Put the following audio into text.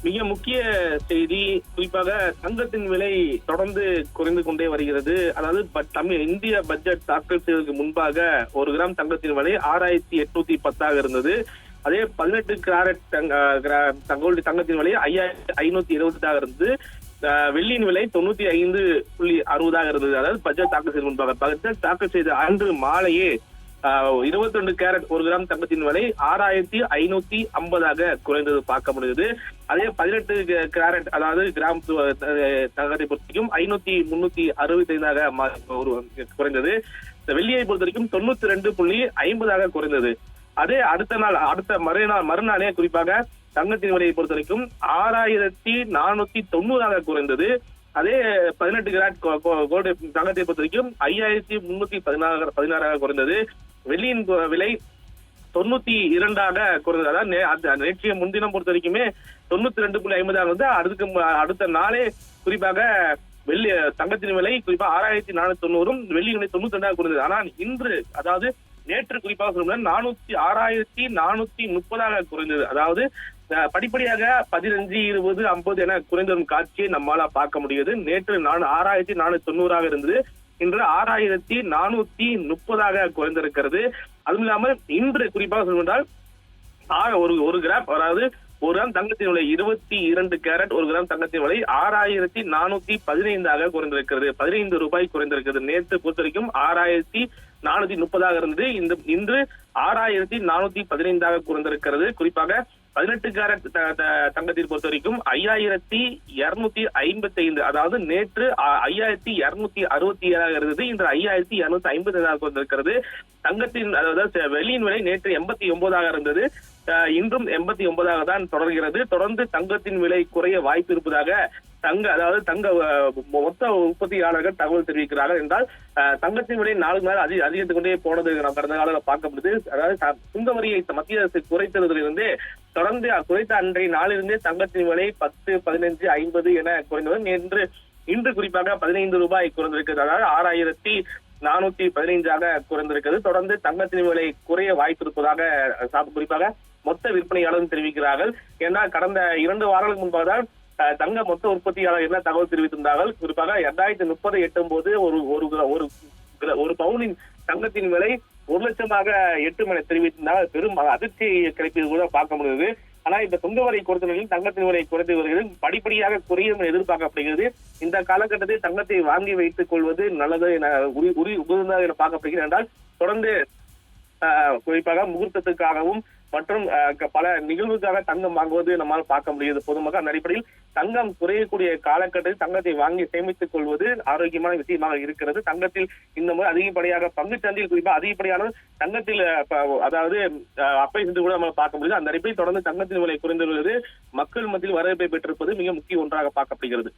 மிக முக்கிய செய்தி, குறிப்பாக தங்கத்தின் விலை தொடர்ந்து குறைந்து கொண்டே வருகிறது. அதாவது இந்திய பட்ஜெட் தாக்கல் செய்வதற்கு முன்பாக 1 கிராம் தங்கத்தின் விலை 6810 இருந்தது. அதே 18 கேரட் தங்கத்தின் விலை 5520 இருந்தது. வெள்ளியின் விலை 95.60 இருந்தது. அதாவது பட்ஜெட் தாக்கல் செய்த முன்பாக. பட்ஜெட் தாக்கல் செய்த அன்று மாலையே 22 கேரட் 1 கிராம் தங்கத்தின் விலை 6550 குறைந்தது பார்க்க முடியுது. அதே 18 கேரட் அதாவது கிராம் தங்கத்தை பொறுத்தவரைக்கும் 5365 குறைந்தது. வெள்ளியை பொறுத்த வரைக்கும் 92.50 குறைந்தது. அதே அடுத்த மறுநாளே குறிப்பாக தங்கத்தின் விலையை பொறுத்த வரைக்கும் 6490 குறைந்தது. அதே 18 கிராட் கோல்டு தங்கத்தை பொறுத்த வரைக்கும் 5316 குறைந்தது. வெள்ளியின் விலை 92 குறைந்தது. அதாவது நேற்றைய முன்தினம் பொறுத்த வரைக்குமே 92.50 வந்து அடுத்த நாளே குறிப்பாக தங்கத்தின் விலை குறிப்பா 6490 வெள்ளியின் விலை 92 குறைந்தது. ஆனால் இன்று அதாவது நேற்று குறிப்பாக சொல்லணும்னா 6430 குறைந்தது. அதாவது படிப்படியாக 15, 20, 50 என குறைந்த காட்சியை நம்மால பார்க்க முடியுது. நேற்று 6490 இருந்தது, இன்று 6430 குறைந்திருக்கிறது. அதுவும் இல்லாமல் இன்று குறிப்பாக சொல்வதால் ஒரு கிராம் அதாவது 1 கிராம் தங்கத்தின் விலை 22 கேரட் 1 கிராம் தங்கத்தின் விலை 6415 குறைந்திருக்கிறது. 15 ரூபாய் குறைந்திருக்கிறது. நேற்று பொறுத்த வரைக்கும் 6430 இருந்தது, இன்று 6415 குறைந்திருக்கிறது. குறிப்பாக 18 கேரட் தங்கத்தை பொறுத்த வரைக்கும் 5255, அதாவது நேற்று 5267 இருந்தது, இன்று 5255 குறைந்திருக்கிறது. தங்கத்தின் அதாவது வெள்ளியின் விலை நேற்று 89 இருந்தது, இன்றும் 89 தான் தொடர்கிறது. தொடர்ந்து தங்கத்தின் விலை குறைய வாய்ப்பு இருப்பதாக தங்க மொத்த உற்பத்தியாளர்கள் தகவல் தெரிவிக்கிறார்கள். என்றால் தங்கத்தின் விலை நாளுக்கு நாள் அதிகரித்துக் கொண்டே போனது நாம் கடந்த காலங்களில் பார்க்க முடியுது. அதாவது சுங்க வரியை மத்திய அரசு குறைத்ததிலிருந்தே தொடர்ந்து குறைத்த அன்றைய நாளிலிருந்தே தங்கத்தின் விலை 10, 15, 50 என குறைந்தது. இன்று குறிப்பாக 15 ரூபாய் குறைந்திருக்கிறது. அதாவது 6415 குறைந்திருக்கிறது. தொடர்ந்து தங்கத்தின் விலை குறைய வாய்ப்பு இருப்பதாக குறிப்பாக மொத்த விற்பனையாளரும் தெரிவிக்கிறார்கள். ஏன்னா கடந்த 2 வாரங்களுக்கு முன்பாக தான் தங்க மொத்த உற்பத்தியாளர் என்ன தகவல் தெரிவித்திருந்தார்கள். குறிப்பாக 2030 எட்டும் போது ஒரு பவுனின் தங்கத்தின் விலை 1 லட்சமாக எட்டும் என தெரிவித்திருந்தால் பெரும் அதிர்ச்சியை கிடைப்பது கூட பார்க்க முடியுது. ஆனா இந்த சுங்க வரி குறைத்தலில் தங்கத்தின் விலை குறைத்து வருகிறது, படிப்படியாக குறையும் என எதிர்பார்க்கப்படுகிறது. இந்த காலகட்டத்தில் தங்கத்தை வாங்கி வைத்துக் கொள்வது நல்லது என உகந்தது என பார்க்கப்படுகிறது. என்றால் தொடர்ந்து குறிப்பாக முகூர்த்தத்துக்காகவும் மற்றும் பல நிகழ்வுக்காக தங்கம் வாங்குவது நம்மால் பார்க்க முடியுது. பொதுமக்கள் அந்த அடிப்படையில் தங்கம் குறையக்கூடிய காலகட்டத்தில் தங்கத்தை வாங்கி சேமித்துக் கொள்வது ஆரோக்கியமான விஷயமாக இருக்கிறது. தங்கத்தில் இந்த முறை அதிகப்படியாக பங்குச்சந்தையில் குறிப்பாக அதிகப்படியான தங்கத்தில் அதாவது அப்பை சென்று கூட நம்ம பார்க்க முடியுது. அந்த அடிப்படையில் தொடர்ந்து தங்கத்தின் விலை குறைந்து வருவது மக்கள் மத்தியில் வரவேற்பை பெற்றிருப்பது மிக முக்கிய ஒன்றாக பார்க்கப்படுகிறது.